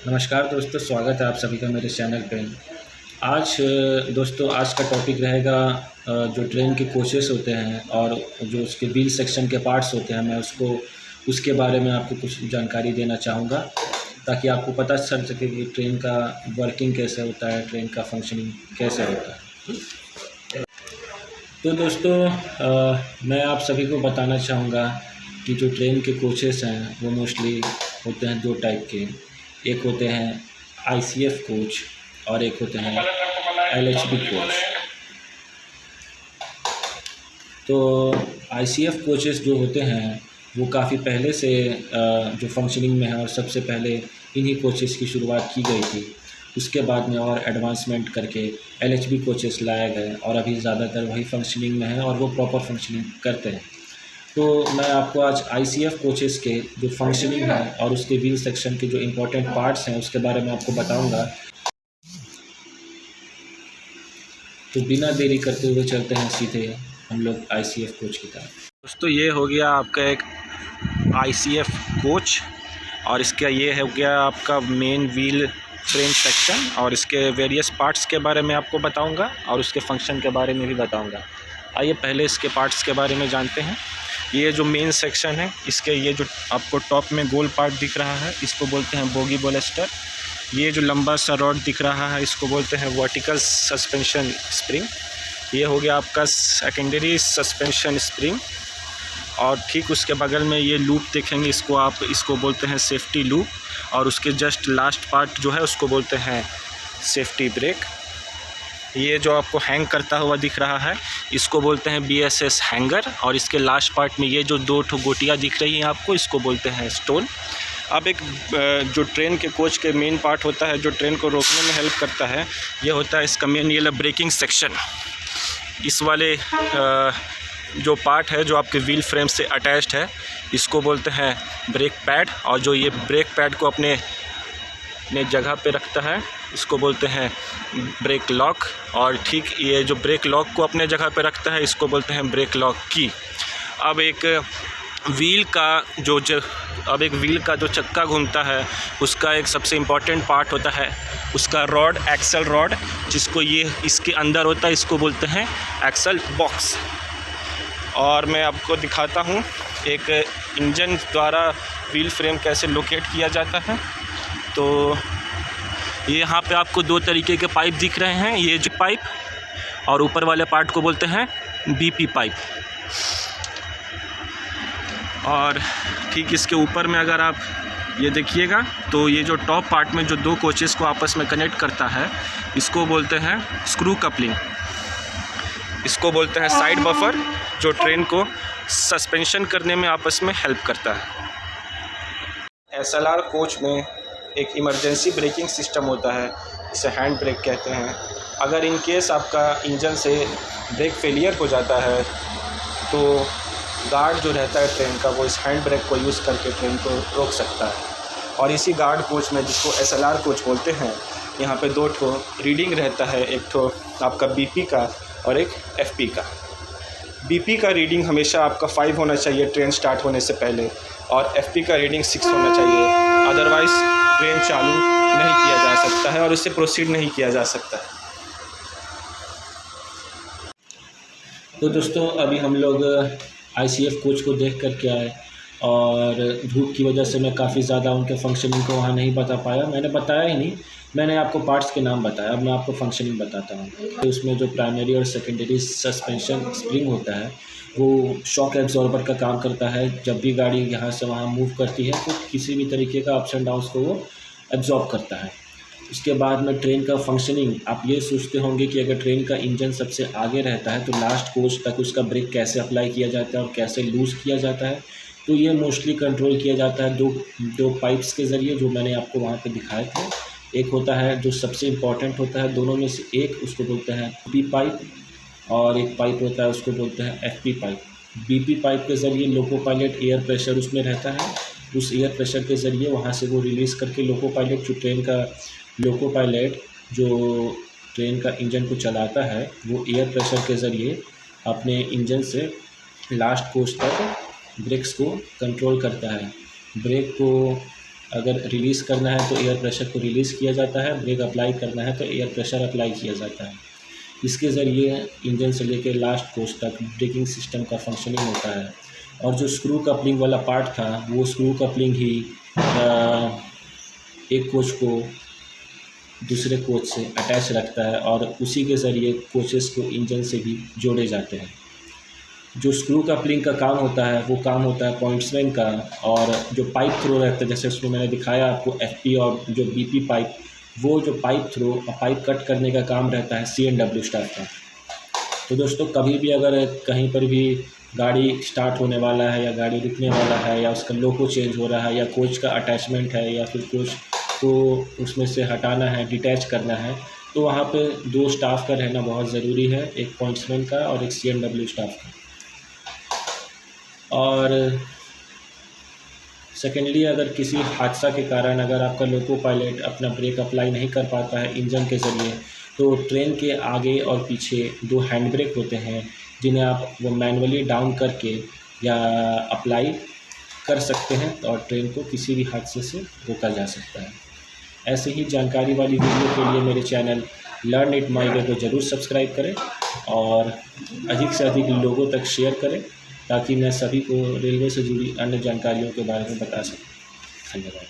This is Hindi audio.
नमस्कार दोस्तों, स्वागत है आप सभी का मेरे चैनल पे। आज दोस्तों आज का टॉपिक रहेगा जो ट्रेन के कोचेस होते हैं और जो उसके व्हील सेक्शन के पार्ट्स होते हैं, मैं उसके बारे में आपको कुछ जानकारी देना चाहूँगा ताकि आपको पता चल सके कि ट्रेन का वर्किंग कैसे होता है, ट्रेन का फंक्शनिंग कैसे होता है। तो दोस्तों मैं आप सभी को बताना चाहूँगा कि जो ट्रेन के कोचेस हैं वो मोस्टली होते हैं दो टाइप के। एक होते हैं आईसीएफ कोच और एक होते हैं एलएचबी कोच। तो आईसीएफ कोचेस जो होते हैं वो काफ़ी पहले से जो फंक्शनिंग में है और सबसे पहले इन्हीं कोचेस की शुरुआत की गई थी। उसके बाद में और एडवांसमेंट करके एलएचबी कोचेस लाए गए और अभी ज़्यादातर वही फंक्शनिंग में है और वो प्रॉपर फंक्शनिंग करते हैं। तो मैं आपको आज आईसीएफ कोचेस के जो फंक्शनिंग है और उसके व्हील सेक्शन के जो इम्पोर्टेंट पार्ट्स हैं उसके बारे में आपको बताऊंगा। तो बिना देरी करते हुए चलते हैं सीधे हम लोग आईसीएफ कोच की तरफ। दोस्तों ये हो गया आपका एक आईसीएफ कोच और इसका ये हो गया आपका मेन व्हील फ्रेम सेक्शन और इसके वेरियस पार्ट्स के बारे में आपको बताऊंगा और उसके फंक्शन के बारे में भी बताऊंगा। आइए पहले इसके पार्ट्स के बारे में जानते हैं। ये जो मेन सेक्शन है इसके ये जो आपको टॉप में गोल पार्ट दिख रहा है इसको बोलते हैं बोगी बोलेस्टर। ये जो लंबा सा रॉड दिख रहा है इसको बोलते हैं वर्टिकल सस्पेंशन स्प्रिंग। ये हो गया आपका सेकेंडरी सस्पेंशन स्प्रिंग और ठीक उसके बगल में ये लूप देखेंगे इसको बोलते हैं सेफ्टी लूप और उसके जस्ट लास्ट पार्ट जो है उसको बोलते हैं सेफ्टी ब्रेक। ये जो आपको हैंग करता हुआ दिख रहा है इसको बोलते हैं बीएसएस हैंगर और इसके लास्ट पार्ट में ये जो दो ठो गोटियाँ दिख रही हैं आपको इसको बोलते हैं स्टोन। अब एक जो ट्रेन के कोच के मेन पार्ट होता है जो ट्रेन को रोकने में हेल्प करता है ये होता है इसका मेन ये ब्रेकिंग सेक्शन। इस वाले जो पार्ट है जो आपके व्हील फ्रेम से अटैच्ड है इसको बोलते हैं ब्रेक पैड और जो ये ब्रेक पैड को अपने जगह पे रखता है इसको बोलते हैं ब्रेक लॉक और ठीक ये जो ब्रेक लॉक को अपने जगह पे रखता है इसको बोलते हैं ब्रेक लॉक की। अब एक व्हील का जो चक्का घूमता है उसका एक सबसे इम्पॉर्टेंट पार्ट होता है उसका रॉड, एक्सल रॉड, जिसको ये इसके अंदर होता है इसको बोलते हैं एक्सल बॉक्स। और मैं आपको दिखाता हूँ एक इंजन द्वारा व्हील फ्रेम कैसे लोकेट किया जाता है। तो ये यहाँ पे आपको दो तरीके के पाइप दिख रहे हैं, ये जो पाइप और ऊपर वाले पार्ट को बोलते हैं बीपी पाइप। और ठीक इसके ऊपर में अगर आप ये देखिएगा तो ये जो टॉप पार्ट में जो दो कोचेस को आपस में कनेक्ट करता है इसको बोलते हैं स्क्रू कपलिंग। इसको बोलते हैं साइड बफर जो ट्रेन को सस्पेंशन करने में आपस में हेल्प करता है। एसएलआर कोच में एक इमरजेंसी ब्रेकिंग सिस्टम होता है, इसे हैंड ब्रेक कहते हैं। अगर इन केस आपका इंजन से ब्रेक फेलियर हो जाता है तो गार्ड जो रहता है ट्रेन का वो इस हैंड ब्रेक को यूज़ करके ट्रेन को रोक सकता है। और इसी गार्ड कोच में जिसको एसएलआर कोच बोलते हैं यहाँ पे दो ठो रीडिंग रहता है, एक ठो आपका बीपी का और एक एफपी का। बीपी का रीडिंग हमेशा आपका 5 होना चाहिए ट्रेन स्टार्ट होने से पहले और एफपी का रीडिंग 6 होना चाहिए, अदरवाइज़ ट्रेन चालू नहीं किया जा सकता है और इससे प्रोसीड नहीं किया जा सकता है। तो दोस्तों अभी हम लोग आईसीएफ कोच को देख कर के आए और धूप की वजह से मैं काफ़ी ज़्यादा उनके फंक्शनिंग को वहाँ नहीं बता पाया। मैंने बताया ही नहीं, मैंने आपको पार्ट्स के नाम बताया। अब मैं आपको फंक्शनिंग बताता हूँ। तो उसमें जो प्राइमरी और सेकेंडरी सस्पेंशन स्प्रिंग होता है वो शॉक एब्जॉर्बर का काम करता है। जब भी गाड़ी यहाँ से वहाँ मूव करती है तो किसी भी तरीके का अप्स एंड डाउन्स को वो एब्जॉर्ब करता है। उसके बाद में ट्रेन का फंक्शनिंग, आप ये सोचते होंगे कि अगर ट्रेन का इंजन सबसे आगे रहता है तो लास्ट कोच तक उसका ब्रेक कैसे अप्लाई किया जाता है और कैसे लूज़ किया जाता है। तो ये मोस्टली कंट्रोल किया जाता है दो पाइप्स के ज़रिए जो मैंने आपको वहाँ पे दिखाए थे। एक होता है जो सबसे इम्पॉर्टेंट होता है दोनों में से एक, उसको बोलते हैं बी पाइप और एक पाइप होता है उसको बोलते हैं एफपी पाइप। बीपी पाइप के ज़रिए लोको पायलट एयर प्रेशर उसमें रहता है, उस एयर प्रेशर के ज़रिए वहाँ से वो रिलीज़ करके लोको पायलट जो ट्रेन का इंजन को चलाता है वो एयर प्रेशर के ज़रिए अपने इंजन से लास्ट कोच तक ब्रेक्स को कंट्रोल करता है। ब्रेक को अगर रिलीज़ करना है तो एयर प्रेशर को रिलीज़ किया जाता है, ब्रेक अप्लाई करना है तो एयर प्रेशर अप्लाई किया जाता है। इसके ज़रिए इंजन से लेकर लास्ट कोच तक ब्रेकिंग सिस्टम का फंक्शनिंग होता है। और जो स्क्रू कपलिंग वाला पार्ट था, वो स्क्रू कपलिंग ही एक कोच को दूसरे कोच से अटैच रखता है और उसी के ज़रिए कोचेस को इंजन से भी जोड़े जाते हैं। जो स्क्रू कपलिंग का काम होता है वो काम होता है पॉइंट्समैन का, और जो पाइप थ्रो रहता है, जैसे उसमें मैंने दिखाया आपको एफपी और जो बीपी पाइप, वो जो पाइप थ्रो और पाइप कट करने का काम रहता है CNW स्टाफ का। तो दोस्तों, कभी भी अगर कहीं पर भी गाड़ी स्टार्ट होने वाला है या गाड़ी रुकने वाला है या उसका लोको चेंज हो रहा है या कोच का अटैचमेंट है या फिर कोच को उसमें से हटाना है, डिटैच करना है, तो वहाँ पे 2 स्टाफ का रहना बहुत ज़रूरी है, एक पॉइंट्समैन का और एक CNW स्टाफ का। और सेकेंडली, अगर किसी हादसा के कारण अगर आपका लोको पायलट अपना ब्रेक अप्लाई नहीं कर पाता है इंजन के ज़रिए, तो ट्रेन के आगे और पीछे 2 हैंड ब्रेक होते हैं जिन्हें आप वो मैनुअली डाउन करके या अप्लाई कर सकते हैं और ट्रेन को किसी भी हादसे से रोका जा सकता है। ऐसे ही जानकारी वाली वीडियो के लिए मेरे चैनल लर्न इट माई वे को ज़रूर सब्सक्राइब करें और अधिक से अधिक लोगों तक शेयर करें, ताकि मैं सभी को रेलवे से जुड़ी अन्य जानकारियों के बारे में बता सकूं। धन्यवाद।